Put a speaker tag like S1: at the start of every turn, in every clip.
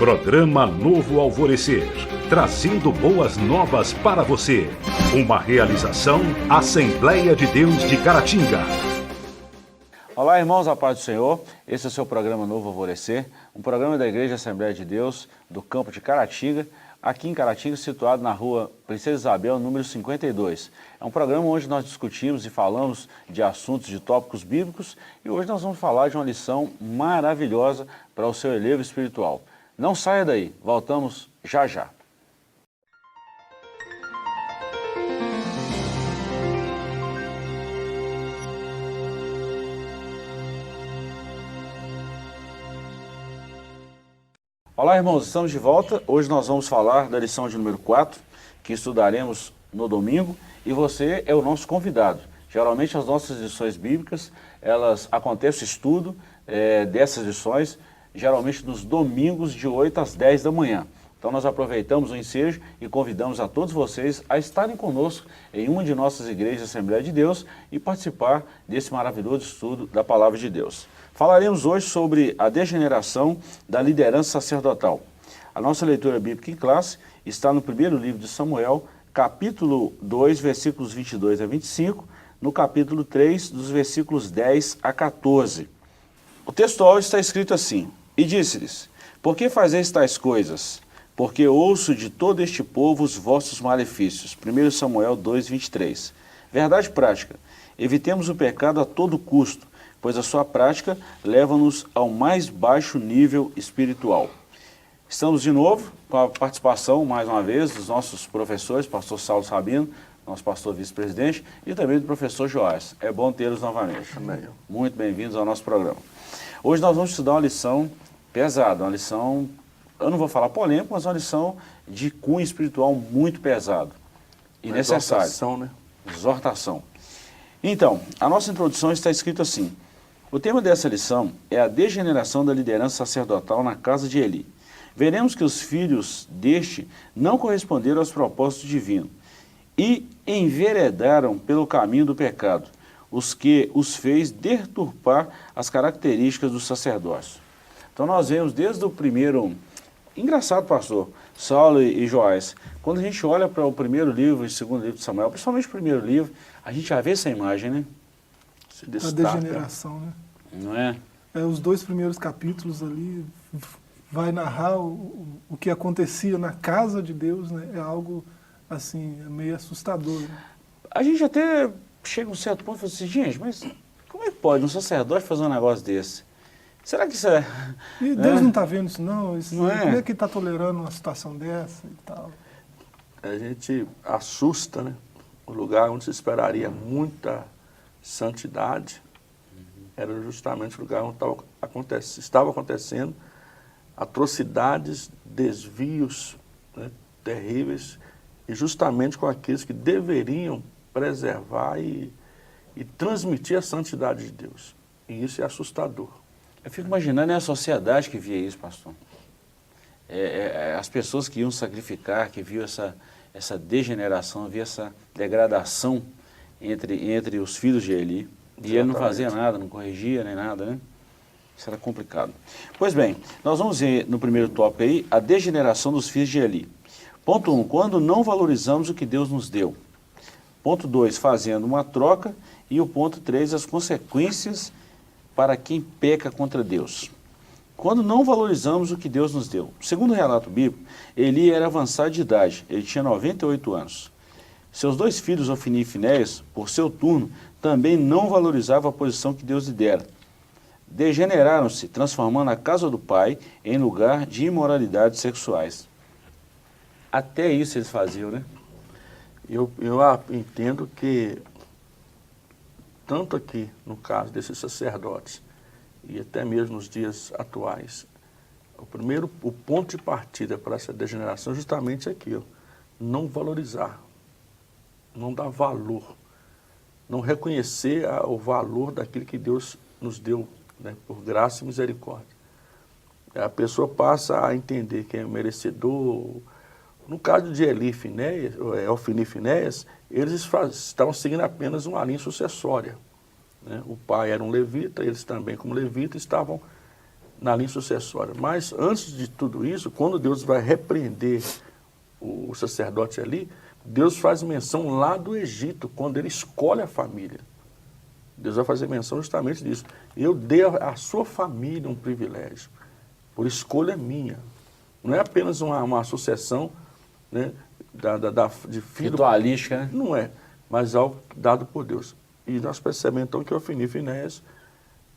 S1: Programa Novo Alvorecer, trazendo boas novas para você. Uma realização Assembleia de Deus de Caratinga.
S2: Olá, irmãos, a paz do Senhor. Esse é o seu programa Novo Alvorecer, um programa da Igreja Assembleia de Deus do campo de Caratinga, aqui em Caratinga, situado na rua Princesa Isabel, número 52. É um programa onde nós discutimos e falamos de assuntos, de tópicos bíblicos, e hoje nós vamos falar de uma lição maravilhosa para o seu elevo espiritual. Não saia daí, voltamos já já. Olá, irmãos, estamos de volta. Hoje nós vamos falar da lição de número 4, que estudaremos no domingo, e você é o nosso convidado. Geralmente as nossas lições bíblicas, elas acontecem o estudo dessas lições, geralmente nos domingos de 8 às 10 da manhã. Então nós aproveitamos o ensejo e convidamos a todos vocês a estarem conosco em uma de nossas igrejas Assembleia de Deus e participar desse maravilhoso estudo da Palavra de Deus. Falaremos hoje sobre a degeneração da liderança sacerdotal. A nossa leitura bíblica em classe está no primeiro livro de Samuel, capítulo 2, versículos 22 a 25, no capítulo 3, dos versículos 10 a 14. O textual está escrito assim: E disse-lhes: Por que fazeis tais coisas? Porque ouço de todo este povo os vossos malefícios. 1 Samuel 2, 23. Verdade prática: evitemos o pecado a todo custo, pois a sua prática leva-nos ao mais baixo nível espiritual. Estamos de novo com a participação, mais uma vez, dos nossos professores, pastor Saulo Sabino, nosso pastor vice-presidente, e também do professor Joás. É bom tê-los novamente.
S3: Amém.
S2: Muito bem-vindos ao nosso programa. Hoje nós vamos estudar uma lição pesada, uma lição, eu não vou falar polêmica, mas uma lição de cunho espiritual muito pesado e necessário.
S3: Exortação, né?
S2: Exortação. Então, a nossa introdução está escrito assim: o tema dessa lição é a degeneração da liderança sacerdotal na casa de Eli. Veremos que os filhos deste não corresponderam aos propósitos divinos e enveredaram pelo caminho do pecado, os que os fez deturpar as características do sacerdócio. Então nós vemos desde o primeiro... Engraçado, pastor, Saulo e Joás, quando a gente olha para o primeiro livro e o segundo livro de Samuel, principalmente o primeiro livro, a gente já vê essa imagem, né?
S3: Se destaca.
S4: A degeneração, né?
S2: Não é?
S4: Os dois primeiros capítulos ali vai narrar o que acontecia na casa de Deus, né? É algo, assim, meio assustador. Né?
S2: A gente até chega a um certo ponto e fala assim, gente, mas como é que pode um sacerdote fazer um negócio desse? Será que isso é...
S4: E Deus não está vendo isso, não?
S2: Não é?
S4: Como é que está tolerando uma situação dessa e tal?
S3: A gente assusta, né? O lugar onde se esperaria muita santidade era justamente o lugar onde estava acontecendo atrocidades, desvios, né, terríveis, e justamente com aqueles que deveriam preservar e transmitir a santidade de Deus. E isso é assustador.
S2: Eu fico imaginando a sociedade que via isso, pastor. As pessoas que iam sacrificar, que viam essa degeneração, via essa degradação entre os filhos de Eli. E ele não fazia nada, não corrigia nem nada, né? Isso era complicado. Pois bem, nós vamos ver no primeiro tópico aí, a degeneração dos filhos de Eli. Ponto 1, quando não valorizamos o que Deus nos deu. Ponto 2, fazendo uma troca. E o ponto 3, as consequências para quem peca contra Deus. Quando não valorizamos o que Deus nos deu. Segundo o relato bíblico, Eli era avançado de idade, ele tinha 98 anos. Seus dois filhos, Ofni e Finéias, por seu turno, também não valorizavam a posição que Deus lhe dera. Degeneraram-se, transformando a casa do pai em lugar de imoralidades sexuais. Até isso eles faziam, né?
S3: Eu entendo que, tanto aqui, no caso desses sacerdotes, e até mesmo nos dias atuais, o ponto de partida para essa degeneração é justamente aquilo: não valorizar, não dar valor, não reconhecer o valor daquilo que Deus nos deu, né, por graça e misericórdia. A pessoa passa a entender que é merecedor. No caso de Eli e Finéias, Ofni e Finéias, eles estavam seguindo apenas uma linha sucessória, né? O pai era um levita, eles também como levita estavam na linha sucessória. Mas antes de tudo isso, quando Deus vai repreender o sacerdote ali, Deus faz menção lá do Egito, quando ele escolhe a família. Deus vai fazer menção justamente disso. Eu dei à sua família um privilégio, por escolha minha. Não é apenas uma sucessão, né, de filho.
S2: Ritualística, né?
S3: Não é, mas algo dado por Deus. E nós percebemos então que Ofni e Finéias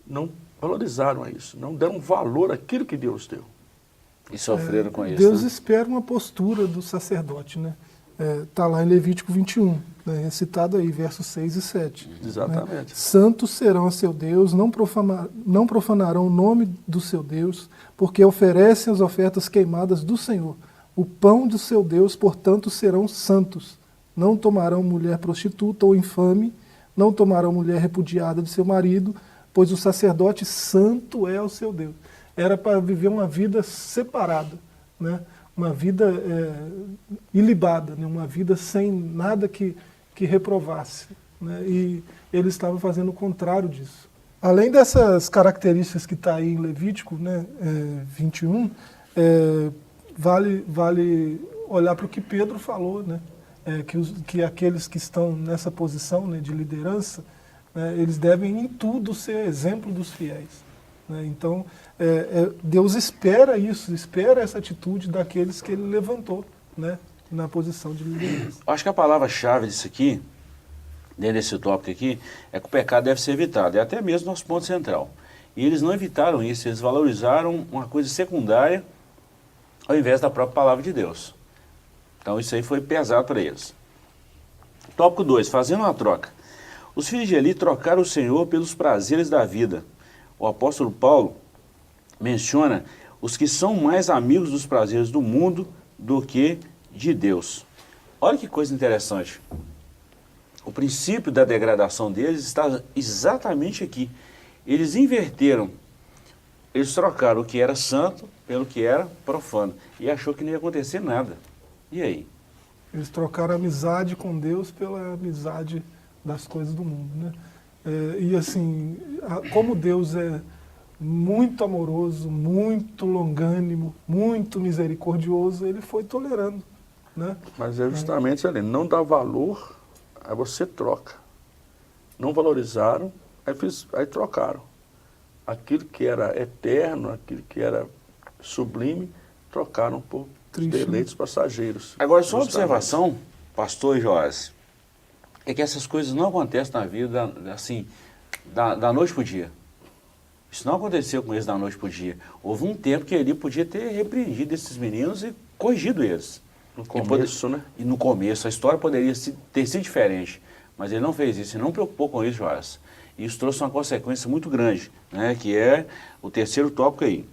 S3: não valorizaram isso, não deram valor àquilo que Deus deu.
S2: E sofreram com isso.
S4: Deus
S2: né?
S4: espera uma postura do sacerdote, né? Está lá em Levítico 21, né? É citado aí, versos 6 e 7.
S3: Exatamente.
S4: Né? Santos serão a seu Deus, não profanarão o nome do seu Deus, porque oferecem as ofertas queimadas do Senhor. O pão do seu Deus, portanto, serão santos. Não tomarão mulher prostituta ou infame, não tomarão mulher repudiada de seu marido, pois o sacerdote santo é o seu Deus. Era para viver uma vida separada, né? Uma vida ilibada, né? Uma vida sem nada que reprovasse. Né? E ele estava fazendo o contrário disso. Além dessas características que está aí em Levítico, né, 21, vale olhar para o que Pedro falou, né? Que aqueles que estão nessa posição, né, de liderança, né, eles devem em tudo ser exemplo dos fiéis. Né? Então, Deus espera isso, espera essa atitude daqueles que ele levantou, né, na posição de liderança.
S2: Acho que a palavra-chave disso aqui, dentro desse tópico aqui, é que o pecado deve ser evitado. É até mesmo nosso ponto central. E eles não evitaram isso, eles valorizaram uma coisa secundária ao invés da própria palavra de Deus. Então isso aí foi pesado para eles. Tópico 2, fazendo uma troca. Os filhos de Eli trocaram o Senhor pelos prazeres da vida. O apóstolo Paulo menciona os que são mais amigos dos prazeres do mundo do que de Deus. Olha que coisa interessante. O princípio da degradação deles está exatamente aqui. Eles inverteram, eles trocaram o que era santo pelo que era profano. E achou que não ia acontecer nada. E aí?
S4: Eles trocaram a amizade com Deus pela amizade das coisas do mundo, né? E assim, como Deus é muito amoroso, muito longânimo, muito misericordioso, ele foi tolerando, né?
S3: Mas é justamente ali, não dá valor, aí você troca. Não valorizaram, aí trocaram. Aquilo que era eterno, aquilo que era sublime, trocaram por deleites passageiros.
S2: Agora, só uma observação, pastor Joás, é que essas coisas não acontecem na vida, assim, da noite para o dia. Isso não aconteceu com eles da noite para o dia. Houve um tempo que ele podia ter repreendido esses meninos e corrigido eles.
S3: No começo, né?
S2: E no começo, a história poderia ter sido diferente, mas ele não fez isso, ele não preocupou com isso, Joás. E isso trouxe uma consequência muito grande, né, que é o terceiro tópico aí.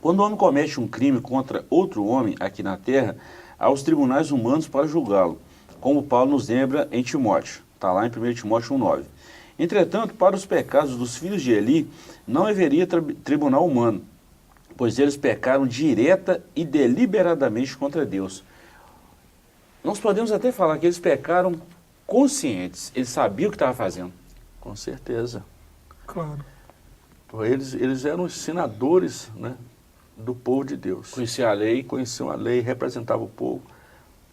S2: Quando o homem comete um crime contra outro homem aqui na terra, há os tribunais humanos para julgá-lo, como Paulo nos lembra em Timóteo. Está lá em 1 Timóteo 1,9. Entretanto, para os pecados dos filhos de Eli, não haveria tribunal humano, pois eles pecaram direta e deliberadamente contra Deus. Nós podemos até falar que eles pecaram conscientes, eles sabiam o que estavam fazendo.
S3: Com certeza.
S4: Claro.
S3: Eles eram ensinadores, né, do povo de Deus.
S2: Conheciam a lei.
S3: Conheciam a lei, representavam o povo.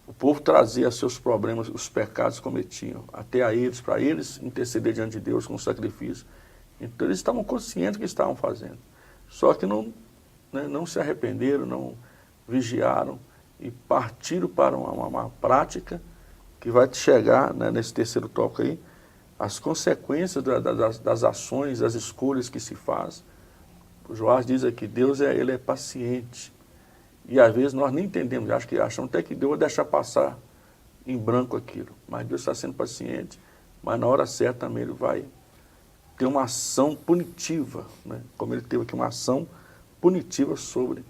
S3: O povo trazia seus problemas, os pecados que cometiam, até a eles, para eles interceder diante de Deus com sacrifício. Então eles estavam conscientes do que estavam fazendo. Só que não se arrependeram, não vigiaram e partiram para uma prática que vai chegar, né, nesse terceiro tópico aí, as consequências das ações, das escolhas que se faz. O Joás diz aqui, Deus ele é paciente. E às vezes nós nem entendemos, achamos até que Deus vai deixar passar em branco aquilo. Mas Deus está sendo paciente, mas na hora certa também ele vai ter uma ação punitiva, né? Como ele teve aqui uma ação punitiva sobre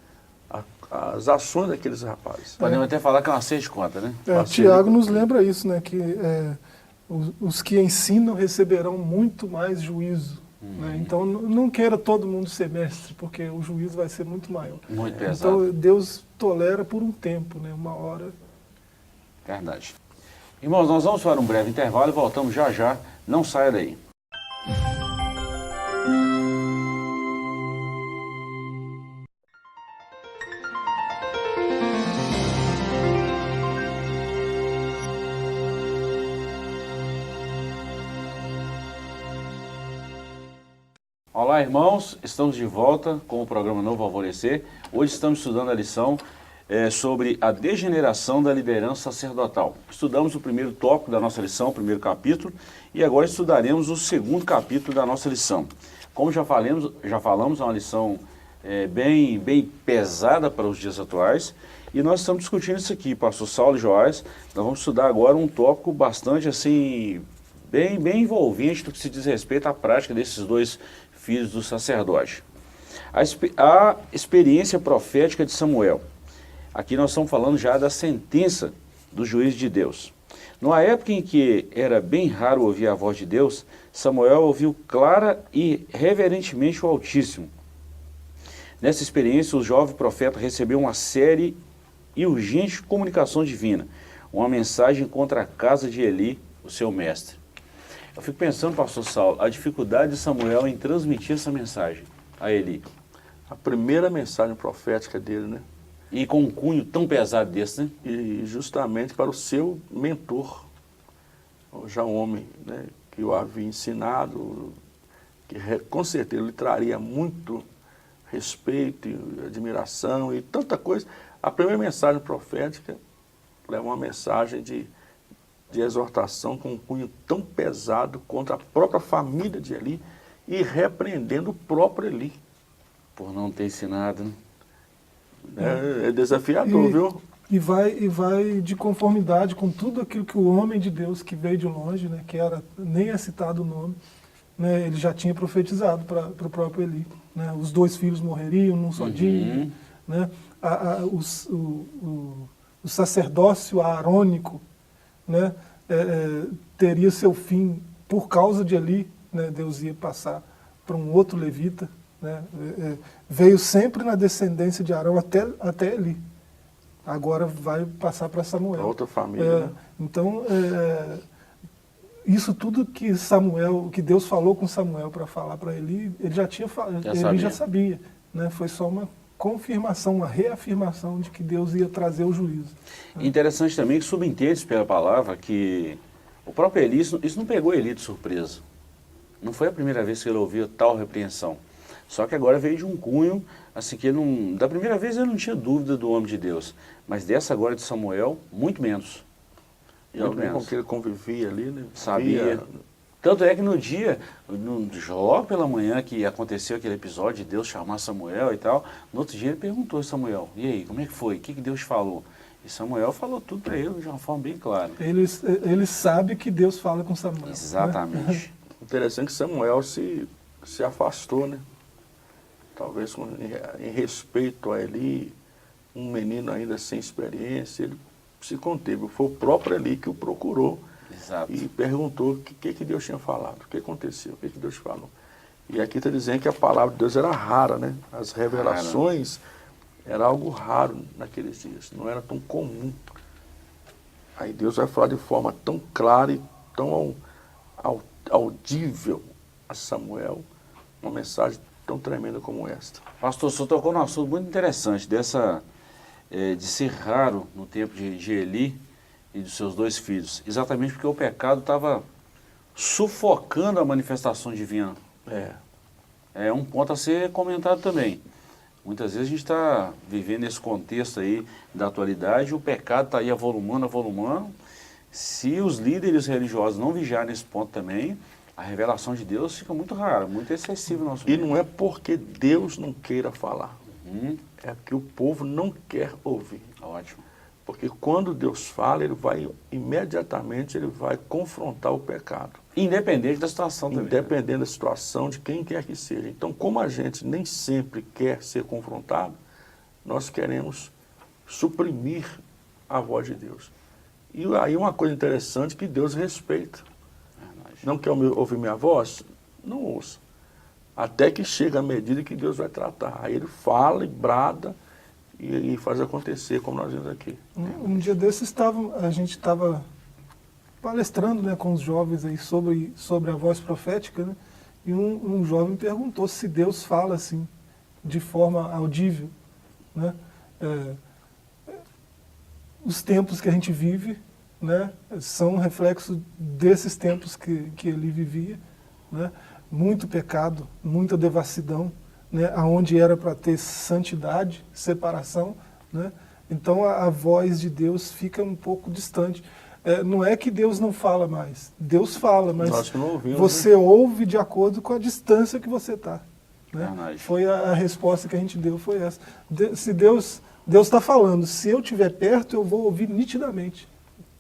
S3: as ações daqueles rapazes.
S2: Podemos até falar que é uma acerto de conta, né?
S4: Tiago nos lembra isso, né? Que os que ensinam receberão muito mais juízo. Né? Então não queira todo mundo ser mestre, porque o juízo vai ser muito maior.
S2: Muito pesado.
S4: Então Deus tolera por um tempo, né? Uma hora.
S2: Verdade. Irmãos, nós vamos para um breve intervalo e voltamos já já. Não saia daí. Olá, irmãos, estamos de volta com o programa Novo Alvorecer. Hoje estamos estudando a lição sobre a degeneração da liderança sacerdotal. Estudamos o primeiro tópico da nossa lição, o primeiro capítulo, e agora estudaremos o segundo capítulo da nossa lição. Como já falamos, é uma lição bem pesada para os dias atuais, e nós estamos discutindo isso aqui, pastor Saulo e Joás. Nós vamos estudar agora um tópico bastante assim, bem envolvente do que se diz respeito à prática desses dois filhos do sacerdote. A experiência profética de Samuel. Aqui nós estamos falando já da sentença do juiz de Deus. Numa época em que era bem raro ouvir a voz de Deus, Samuel ouviu clara e reverentemente o Altíssimo. Nessa experiência, o jovem profeta recebeu uma séria e urgente comunicação divina, uma mensagem contra a casa de Eli, o seu mestre. Eu fico pensando, pastor Saulo, a dificuldade de Samuel em transmitir essa mensagem a Eli.
S3: A primeira mensagem profética dele, né?
S2: E com um cunho tão pesado desse, né?
S3: E justamente para o seu mentor, já um homem, né, que o havia ensinado, que com certeza lhe traria muito respeito e admiração e tanta coisa. A primeira mensagem profética é uma mensagem de exortação com um cunho tão pesado contra a própria família de Eli e repreendendo o próprio Eli.
S2: Por não ter ensinado, né?
S3: É desafiador, viu?
S4: E vai de conformidade com tudo aquilo que o homem de Deus que veio de longe, né, que era, nem é citado o nome, né, ele já tinha profetizado para o próprio Eli. Né, os dois filhos morreriam num só dia. Né, o sacerdócio aarônico, né, teria seu fim por causa de Eli. Né, Deus ia passar para um outro levita. Né, veio sempre na descendência de Arão até Eli. Agora vai passar para Samuel.
S3: Para outra família. Né?
S4: Então, isso tudo que Deus falou com Samuel para falar para Eli, ele já sabia. Né? Foi só uma confirmação, uma reafirmação de que Deus ia trazer o juízo.
S2: Interessante também que subentende pela palavra que o próprio Eli, isso não pegou Eli de surpresa. Não foi a primeira vez que ele ouviu tal repreensão. Só que agora veio de um cunho, assim, que da primeira vez ele não tinha dúvida do homem de Deus, mas dessa agora de Samuel, muito menos.
S3: E alguém com que ele convivia ali, né?
S2: Sabia. Tanto é que no dia, logo pela manhã que aconteceu aquele episódio de Deus chamar Samuel e tal, no outro dia ele perguntou a Samuel, e aí, como é que foi? O que Deus falou? E Samuel falou tudo para ele de uma forma bem clara.
S4: Ele sabe que Deus fala com Samuel.
S2: Exatamente.
S4: Né?
S3: Interessante que Samuel se afastou, né? Talvez em respeito a Eli, um menino ainda sem experiência, ele se conteve. Foi o próprio Eli que o procurou.
S2: Exato.
S3: E perguntou o que Deus tinha falado, o que aconteceu, o que Deus falou. E aqui está dizendo que a palavra de Deus era rara, né? As revelações era algo raro naqueles dias, não era tão comum. Aí Deus vai falar de forma tão clara e tão audível a Samuel, uma mensagem tão tremenda como esta.
S2: Pastor, o senhor tocou num assunto muito interessante, de ser raro no tempo de Eli e dos seus dois filhos, exatamente porque o pecado estava sufocando a manifestação divina. É um ponto a ser comentado também. Muitas vezes a gente está vivendo esse contexto aí da atualidade, o pecado está aí avolumando. Se os líderes religiosos não vigiarem nesse ponto também, a revelação de Deus fica muito rara, muito excessiva no nosso meio.
S3: E não é porque Deus não queira falar, é que o povo não quer ouvir.
S2: Ótimo.
S3: Porque quando Deus fala, ele vai imediatamente confrontar o pecado.
S2: Independente da situação também.
S3: Independente da situação, de quem quer que seja. Então, como a gente nem sempre quer ser confrontado, nós queremos suprimir a voz de Deus. E aí uma coisa interessante que Deus respeita. Não quer ouvir minha voz? Não ouça. Até que chega a medida que Deus vai tratar. Aí ele fala e brada e faz acontecer, como nós vimos aqui.
S4: Um dia desses a gente estava palestrando, né, com os jovens aí sobre a voz profética, né, e um jovem perguntou se Deus fala assim, de forma audível. Né? Os tempos que a gente vive, né, são um reflexo desses tempos que ele vivia, né? muito pecado, muita devassidão, né, aonde era para ter santidade, separação, né? Então a voz de Deus fica um pouco distante. Não é que Deus não fala mais, Deus fala, mas
S3: Nós que não ouvimos,
S4: você
S3: né?
S4: ouve de acordo com a distância que você está. Né?
S2: Verdade.
S4: Foi a resposta que a gente deu, foi essa. Se Deus está falando, se eu estiver perto, eu vou ouvir nitidamente.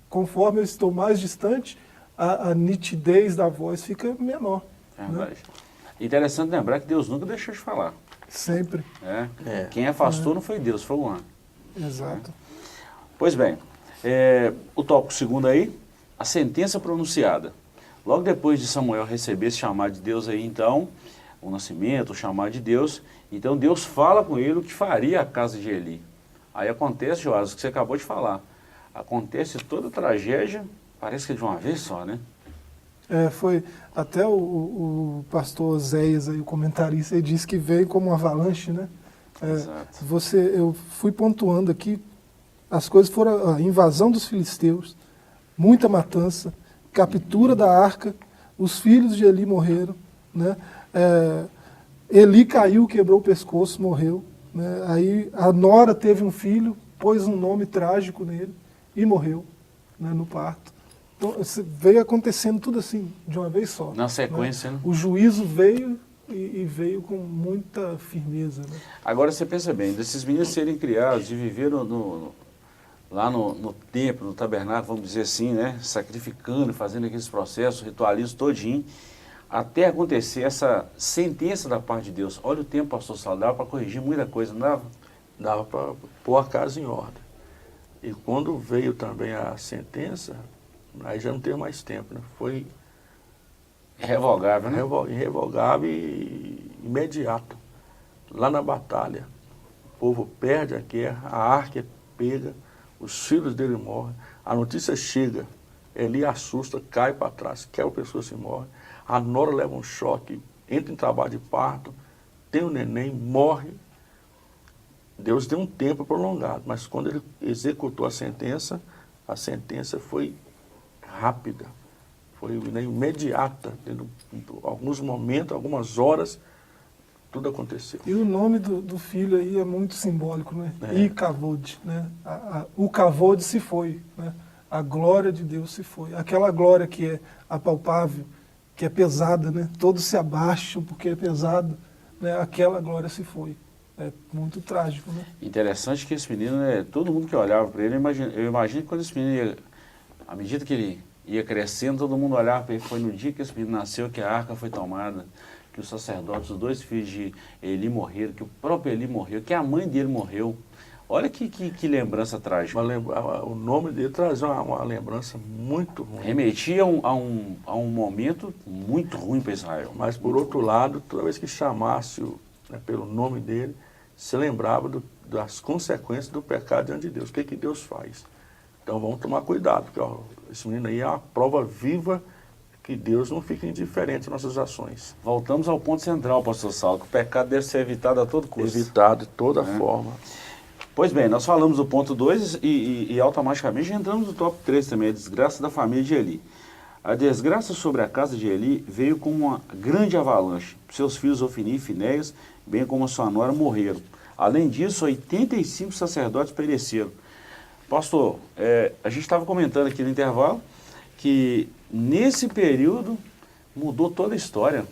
S4: Conforme eu estou mais distante, a nitidez da voz fica menor.
S2: Verdade.
S4: Né?
S2: Interessante lembrar que Deus nunca deixou de falar.
S4: Sempre.
S2: Né?
S3: É.
S2: Quem afastou não foi Deus, foi o anjo.
S4: Exato.
S2: Pois bem, o tópico segundo aí, a sentença pronunciada. Logo depois de Samuel receber esse chamado de Deus aí, então, o nascimento, o chamado de Deus, então Deus fala com ele o que faria a casa de Eli. Aí acontece, Joás, o que você acabou de falar. Acontece toda a tragédia, parece que de uma vez só, né?
S4: Foi até o pastor Zéias, aí, o comentarista, ele disse que veio como uma avalanche, né?
S2: Exato.
S4: Eu fui pontuando aqui, as coisas foram a invasão dos filisteus, muita matança, captura da arca, os filhos de Eli morreram, né? Eli caiu, quebrou o pescoço, morreu, né? Aí a nora teve um filho, pôs um nome trágico nele e morreu, né, no parto. Então veio acontecendo tudo assim, de uma vez só.
S2: Na sequência, né?
S4: O juízo veio e veio com muita firmeza. Né?
S2: Agora você pensa bem, desses meninos serem criados e viveram lá no templo, no tabernáculo, vamos dizer assim, né? Sacrificando, fazendo aqueles processos, ritualismos todinho, até acontecer essa sentença da parte de Deus. Olha o tempo, pastor Saulo, dava para corrigir muita coisa, não dava?
S3: Dava para pôr a casa em ordem. E quando veio também a sentença, aí já não teve mais tempo, né? Foi
S2: Irrevogável, né?
S3: irrevogável e imediato. Lá na batalha, o povo perde a guerra, a arca é pega, os filhos dele morrem, a notícia chega, Eli assusta, cai para trás, quer a pessoa se morre, a nora leva um choque, entra em trabalho de parto, tem um neném, morre. Deus deu um tempo prolongado, mas quando ele executou a sentença foi rápida, foi imediata, tendo alguns momentos, algumas horas, tudo aconteceu.
S4: E o nome do filho aí é muito simbólico, né? Icavod, né? O Kavod se foi, né? A glória de Deus se foi. Aquela glória que é apalpável, que é pesada, né? Todos se abaixam porque é pesado, né? Aquela glória se foi. É muito trágico, né?
S2: Interessante que esse menino, todo mundo que olhava para ele, eu imagino que quando esse menino à medida que ele ia crescendo, todo mundo olhava para ele. Foi no dia que esse menino nasceu que a arca foi tomada, que os sacerdotes, os 2 filhos de Eli morreram, que o próprio Eli morreu, que a mãe dele morreu. Olha que lembrança trágica.
S3: O nome dele traz uma lembrança muito ruim.
S2: Remetia a um momento muito ruim para Israel.
S3: Mas, por outro lado, toda vez que chamasse pelo nome dele, se lembrava das consequências do pecado diante de Deus. O que Deus faz? Então vamos tomar cuidado, porque esse menino aí é uma prova viva que Deus não fica indiferente às nossas ações.
S2: Voltamos ao ponto central, pastor Saulo, que o pecado deve ser evitado a todo custo.
S3: Evitado de toda forma.
S2: Pois bem, nós falamos do ponto 2 e automaticamente entramos no tópico 3 também, a desgraça da família de Eli. A desgraça sobre a casa de Eli veio como uma grande avalanche. Seus filhos Ofni e Finéias, bem como a sua nora, morreram. Além disso, 85 sacerdotes pereceram. Pastor, a gente estava comentando aqui no intervalo que nesse período mudou toda a história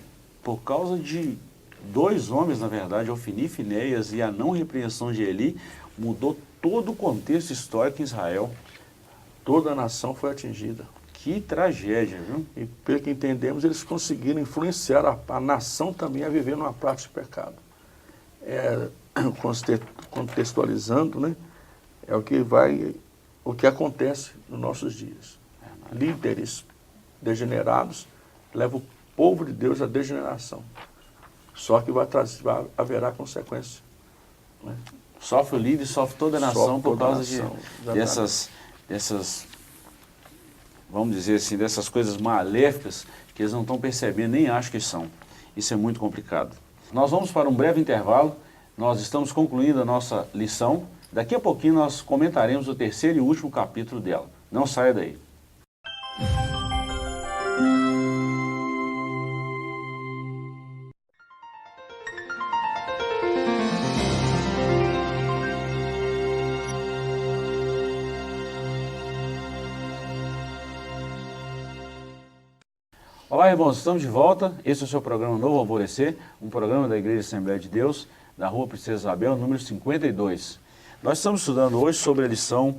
S2: por causa de 2 homens, na verdade, Ofni e Finéias, e a não repreensão de Eli, mudou todo o contexto histórico em Israel.
S3: Toda a nação foi atingida.
S2: Que tragédia, viu?
S3: E pelo que entendemos, eles conseguiram influenciar a nação também a viver numa prática de pecado. Contextualizando, né? O que acontece nos nossos dias. Líderes degenerados levam o povo de Deus à degeneração. Só que haverá consequência. Né?
S2: Sofre o líder, sofre toda a nação por causa dessas, vamos dizer assim, dessas coisas maléficas que eles não estão percebendo, nem acham que são. Isso é muito complicado. Nós vamos para um breve intervalo, nós estamos concluindo a nossa lição. Daqui a pouquinho nós comentaremos o 3º e último capítulo dela. Não saia daí. Olá, irmãos, estamos de volta. Esse é o seu programa Novo Alvorecer, um programa da Igreja Assembleia de Deus, da Rua Princesa Isabel, número 52. Nós estamos estudando hoje sobre a lição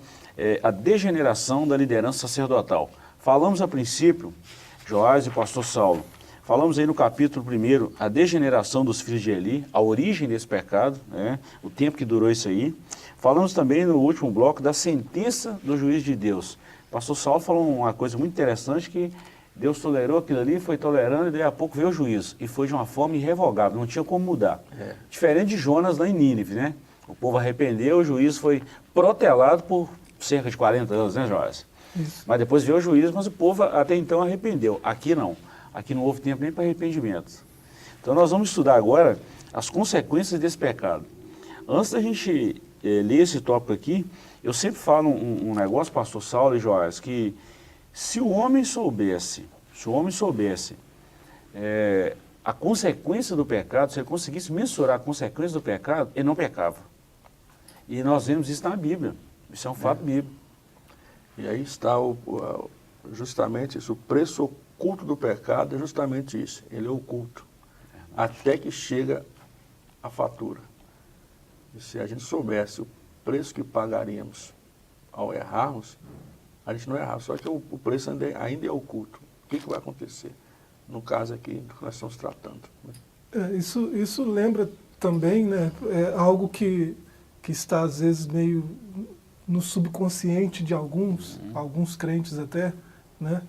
S2: A Degeneração da Liderança Sacerdotal. Falamos a princípio, Joás e pastor Saulo, falamos aí no capítulo 1, a degeneração dos filhos de Eli, a origem desse pecado, né, o tempo que durou isso aí. Falamos também no último bloco da sentença do juiz de Deus. O pastor Saulo falou uma coisa muito interessante, que Deus tolerou aquilo ali, foi tolerando, e daí a pouco veio o juízo. E foi de uma forma irrevogável, não tinha como mudar. Diferente de Jonas lá em Nínive, né? O povo arrependeu, o juízo foi protelado por cerca de 40 anos, né, Joás?
S4: Isso.
S2: Mas depois veio o juízo, mas o povo até então arrependeu. Aqui não. Aqui não houve tempo nem para arrependimento. Então nós vamos estudar agora as consequências desse pecado. Antes da gente ler esse tópico aqui, eu sempre falo um negócio, pastor Saulo e Joás, que se o homem soubesse a consequência do pecado, se ele conseguisse mensurar a consequência do pecado, ele não pecava. E nós vemos isso na Bíblia. Isso é um fato bíblico.
S3: E aí está justamente isso, o preço oculto do pecado é justamente isso, ele é oculto, até que chega a fatura. E se a gente soubesse o preço que pagaríamos ao errarmos, a gente não errava, só que o preço ainda é oculto. O que vai acontecer? No caso aqui do que nós estamos tratando.
S4: Isso lembra também, né, algo que está às vezes meio no subconsciente de alguns crentes até, né,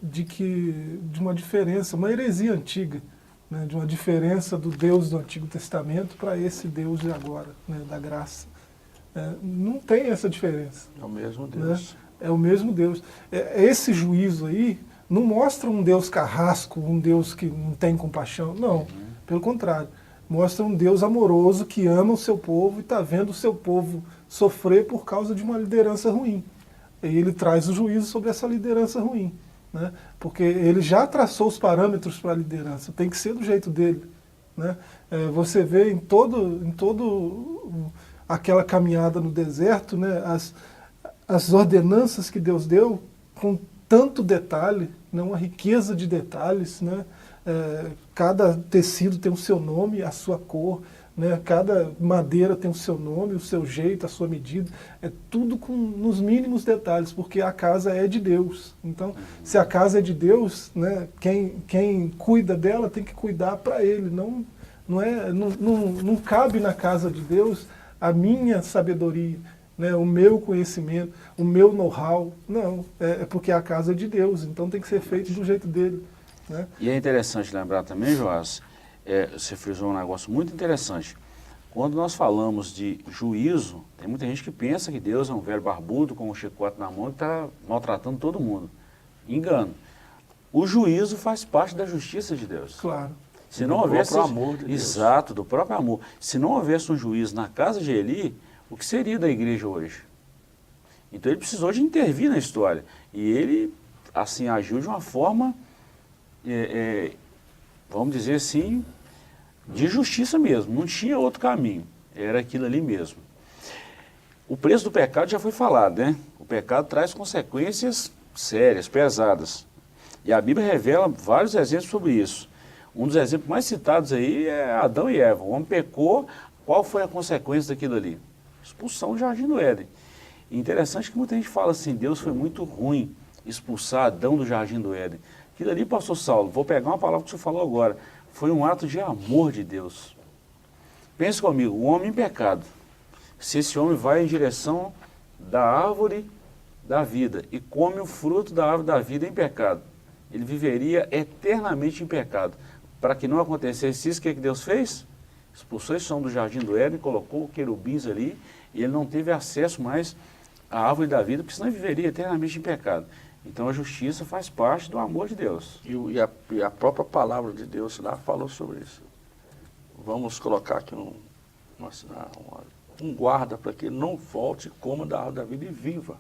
S4: de uma diferença, uma heresia antiga, né, de uma diferença do Deus do Antigo Testamento para esse Deus de agora, né, da graça. Não tem essa diferença.
S3: É o mesmo Deus.
S4: Né? É o mesmo Deus. Esse juízo aí não mostra um Deus carrasco, um Deus que não tem compaixão. Não, pelo contrário. Mostra um Deus amoroso que ama o seu povo e está vendo o seu povo sofrer por causa de uma liderança ruim. E ele traz o juízo sobre essa liderança ruim. Né? Porque ele já traçou os parâmetros para a liderança, tem que ser do jeito dele. Né? Você vê em todo aquela caminhada no deserto, né, as ordenanças que Deus deu com tanto detalhe, né, uma riqueza de detalhes, né, cada tecido tem o seu nome, a sua cor, né, cada madeira tem o seu nome, o seu jeito, a sua medida, é tudo nos mínimos detalhes, porque a casa é de Deus. Então, se a casa é de Deus, né, quem cuida dela tem que cuidar para Ele, não cabe na casa de Deus a minha sabedoria, né, o meu conhecimento, o meu know-how. Não, é porque a casa é de Deus, então tem que ser feito do jeito dele. Né?
S2: E é interessante lembrar também, Joás, você frisou um negócio muito interessante. Quando nós falamos de juízo, tem muita gente que pensa que Deus é um velho barbudo com um chicote na mão e está maltratando todo mundo. Engano. O juízo faz parte da justiça de Deus.
S4: Claro.
S2: Se não houvesse,
S3: do próprio amor de Deus.
S2: Exato, do próprio amor. Se não houvesse um juízo na casa de Eli, o que seria da igreja hoje? Então ele precisou de intervir na história. E ele, assim, agiu de uma forma, vamos dizer assim, de justiça mesmo. Não tinha outro caminho. Era aquilo ali mesmo. O preço do pecado já foi falado, né? O pecado traz consequências sérias, pesadas. E a Bíblia revela vários exemplos sobre isso. Um dos exemplos mais citados aí é Adão e Eva. O homem pecou, qual foi a consequência daquilo ali? Expulsão do jardim do Éden. E interessante que muita gente fala assim, Deus foi muito ruim expulsar Adão do jardim do Éden. Aquilo ali, pastor Saulo, vou pegar uma palavra que você falou agora, foi um ato de amor de Deus. Pense comigo, o homem em pecado, se esse homem vai em direção da árvore da vida e come o fruto da árvore da vida em pecado, ele viveria eternamente em pecado. Para que não acontecesse isso, o que Deus fez? Expulsou esse homem do jardim do Éden, colocou querubins ali, e ele não teve acesso mais à árvore da vida, porque senão ele viveria eternamente em pecado. Então a justiça faz parte do amor de Deus.
S3: E a própria palavra de Deus lá falou sobre isso. Vamos colocar aqui um guarda para que ele não volte e coma da árvore da vida e viva.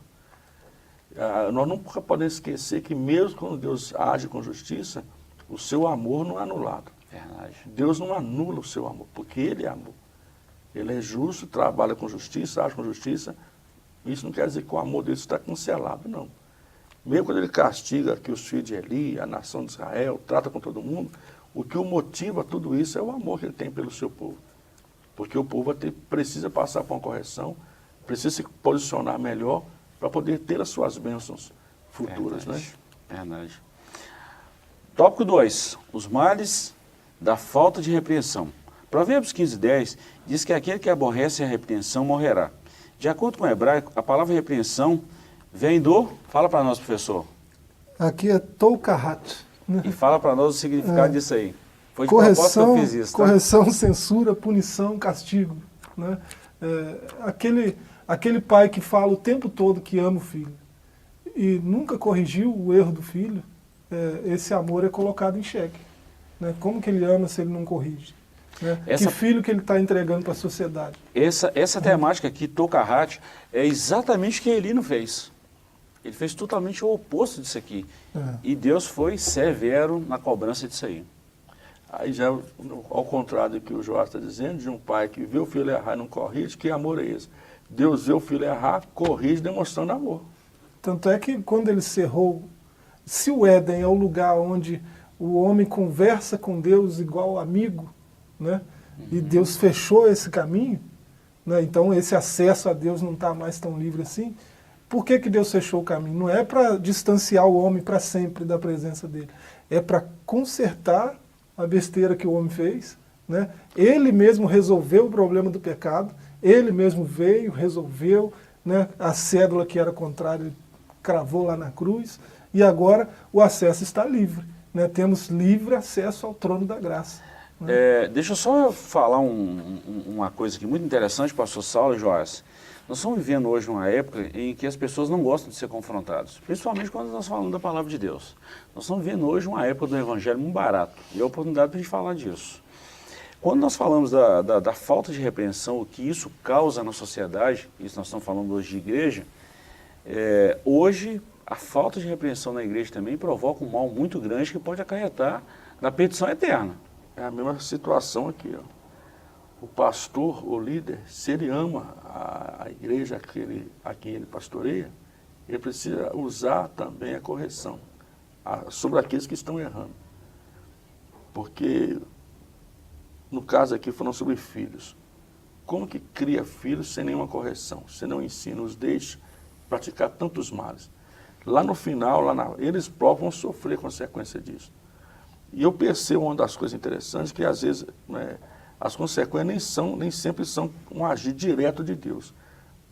S3: Nós nunca podemos esquecer que mesmo quando Deus age com justiça, o seu amor não é anulado.
S2: Verdade.
S3: Deus não anula o seu amor, porque Ele é amor. Ele é justo, trabalha com justiça, age com justiça. Isso não quer dizer que o amor dele está cancelado, não. mesmo quando ele castiga aqui os filhos de Eli, a nação de Israel, trata com todo mundo, o que o motiva a tudo isso é o amor que ele tem pelo seu povo. Porque o povo precisa passar por uma correção, precisa se posicionar melhor para poder ter as suas bênçãos futuras.
S2: Verdade.
S3: Né?
S2: Verdade. Tópico 2. Os males da falta de repreensão. Provérbios 15:10 diz que aquele que aborrece a repreensão morrerá. De acordo com o hebraico, a palavra repreensão vem do... Fala para nós, professor.
S4: Aqui é toukahat, né?
S2: E fala para nós o significado disso aí. Foi de propósito que
S4: Correção,
S2: eu fiz isso, tá?
S4: correção, censura, punição, castigo. Né? Aquele pai que fala o tempo todo que ama o filho e nunca corrigiu o erro do filho, esse amor é colocado em xeque. Né? Como que ele ama se ele não corrige? Né? Que filho que ele está entregando para a sociedade?
S2: Essa temática aqui, Toukahat, é exatamente o que Eli não fez. Ele fez totalmente o oposto disso aqui. E Deus foi severo na cobrança disso aí.
S3: Aí já, ao contrário do que o Joás está dizendo, de um pai que vê o filho errar e não corrige, que amor é esse? Deus vê o filho errar, corrige, demonstrando amor.
S4: Tanto é que quando ele cerrou, se o Éden é o lugar onde o homem conversa com Deus igual amigo, né? E Deus fechou esse caminho, né? Então esse acesso a Deus não está mais tão livre assim. Por que Deus fechou o caminho? Não é para distanciar o homem para sempre da presença dele, é para consertar a besteira que o homem fez, né? Ele mesmo resolveu o problema do pecado, ele mesmo veio, resolveu, né? A cédula que era contrária, ele cravou lá na cruz, e agora o acesso está livre, né? Temos livre acesso ao trono da graça. Né?
S2: Deixa eu só falar uma coisa aqui muito interessante, pastor Saulo e Joás. Nós estamos vivendo hoje uma época em que as pessoas não gostam de ser confrontadas, principalmente quando nós falamos da palavra de Deus. Nós estamos vivendo hoje uma época do evangelho muito barato, e é a oportunidade para a gente falar disso. Quando nós falamos da falta de repreensão, o que isso causa na sociedade, isso nós estamos falando hoje de igreja, hoje a falta de repreensão na igreja também provoca um mal muito grande que pode acarretar na perdição eterna.
S3: É a mesma situação aqui, ó. O pastor, o líder, se ele ama a igreja a quem ele pastoreia, ele precisa usar também a correção sobre aqueles que estão errando. Porque, no caso aqui, falando sobre filhos. Como que cria filhos sem nenhuma correção? Sem nenhum ensino, os deixa praticar tantos males. Lá no final, eles próprios vão sofrer consequência disso. E eu percebo uma das coisas interessantes, que às vezes... as consequências nem sempre são um agir direto de Deus,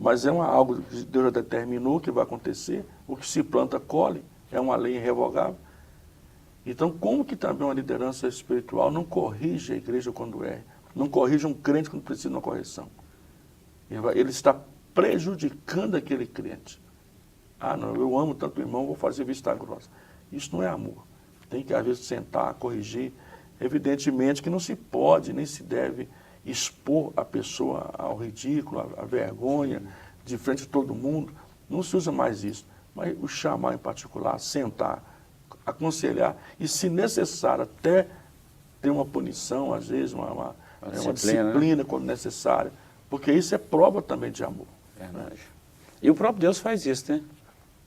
S3: mas é algo que Deus já determinou que vai acontecer, o que se planta colhe, é uma lei irrevogável. Então, como que também uma liderança espiritual não corrige a igreja quando não corrige um crente quando precisa de uma correção? Ele está prejudicando aquele crente. Ah, não, eu amo tanto o irmão, vou fazer vista grossa. Isso não é amor. Tem que, às vezes, sentar, corrigir. Evidentemente que não se pode, nem se deve expor a pessoa ao ridículo, à vergonha, de frente de todo mundo. Não se usa mais isso. Mas o chamar em particular, sentar, aconselhar e, se necessário, até ter uma punição, às vezes, uma disciplina, né? Quando necessário. Porque isso é prova também de amor.
S2: Verdade. Né? E o próprio Deus faz isso, né?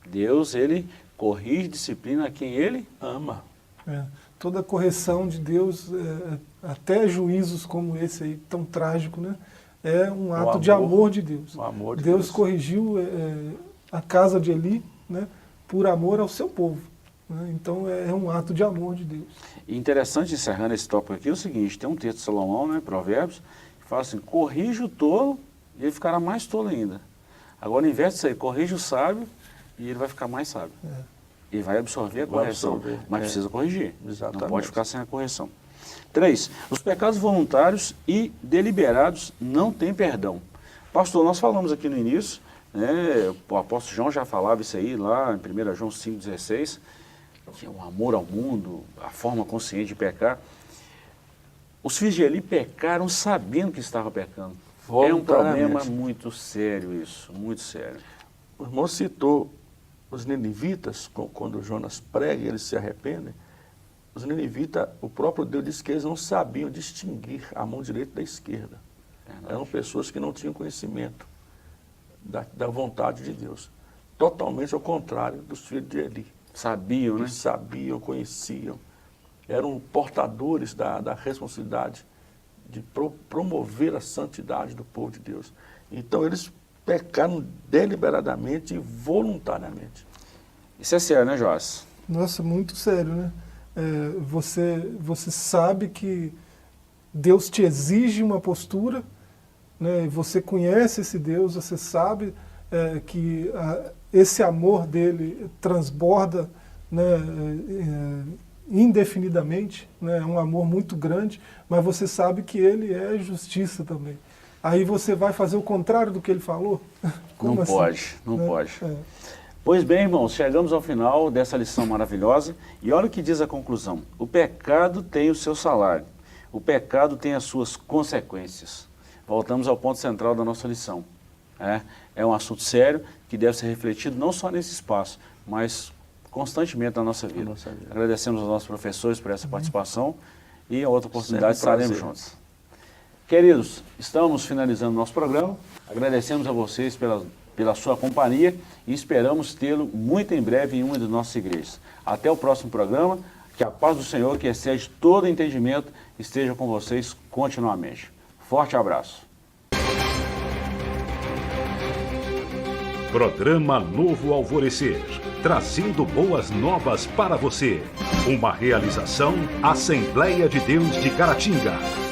S2: Deus, ele corrige, disciplina a quem ele ama.
S4: Toda correção de Deus, até juízos como esse aí, tão trágico, né? É um ato de amor de Deus.
S3: O amor de
S4: Deus corrigiu a casa de Eli, né? Por amor ao seu povo. Né? Então é um ato de amor de Deus.
S2: E interessante, encerrando esse tópico aqui, é o seguinte, tem um texto de Salomão, né, Provérbios, que fala assim, corrige o tolo e ele ficará mais tolo ainda. Agora, ao invés disso aí, corrige o sábio e ele vai ficar mais sábio. E vai absorver a correção, mas precisa corrigir.
S3: Exatamente.
S2: Não pode ficar sem a correção. 3. Os pecados voluntários e deliberados não têm perdão. Pastor, nós falamos aqui no início, né, o apóstolo João já falava isso aí lá em 1 João 5,16, que é o amor ao mundo, a forma consciente de pecar. Os filhos de Eli pecaram sabendo que estavam pecando. É um problema muito sério isso, muito sério.
S3: O irmão citou os ninivitas, quando Jonas prega e eles se arrependem. Os ninivitas, o próprio Deus disse que eles não sabiam distinguir a mão direita da esquerda. Eram pessoas que não tinham conhecimento da vontade de Deus. totalmente ao contrário dos filhos de Eli.
S2: Sabiam, né?
S3: Eles sabiam, conheciam, eram portadores da responsabilidade de promover a santidade do povo de Deus. Então eles pecaram deliberadamente e voluntariamente.
S2: Isso é sério, né, Joás?
S4: Nossa, muito sério, né? Você sabe que Deus te exige uma postura, né? Você conhece esse Deus, você sabe que esse amor dele transborda, né, indefinidamente, né? É um amor muito grande, mas você sabe que ele é justiça também. Aí você vai fazer o contrário do que ele falou? Como
S2: Não
S4: assim?
S2: pode, não
S4: Né?
S2: pode.
S4: É.
S2: Pois bem, irmãos, chegamos ao final dessa lição maravilhosa e olha o que diz a conclusão. O pecado tem o seu salário, o pecado tem as suas consequências. Voltamos ao ponto central da nossa lição. É um assunto sério que deve ser refletido não só nesse espaço, mas constantemente na nossa vida. Agradecemos aos nossos professores por essa participação e a outra oportunidade
S3: Sempre um
S2: estaremos
S3: prazer.
S2: juntos. Queridos, estamos finalizando nosso programa. Agradecemos a vocês pela sua companhia e esperamos tê-lo muito em breve em uma de nossas igrejas. Até o próximo programa. Que a paz do Senhor, que excede todo entendimento, esteja com vocês continuamente. Forte abraço.
S1: Programa Novo Alvorecer, trazendo boas novas para você. Uma realização Assembleia de Deus de Caratinga.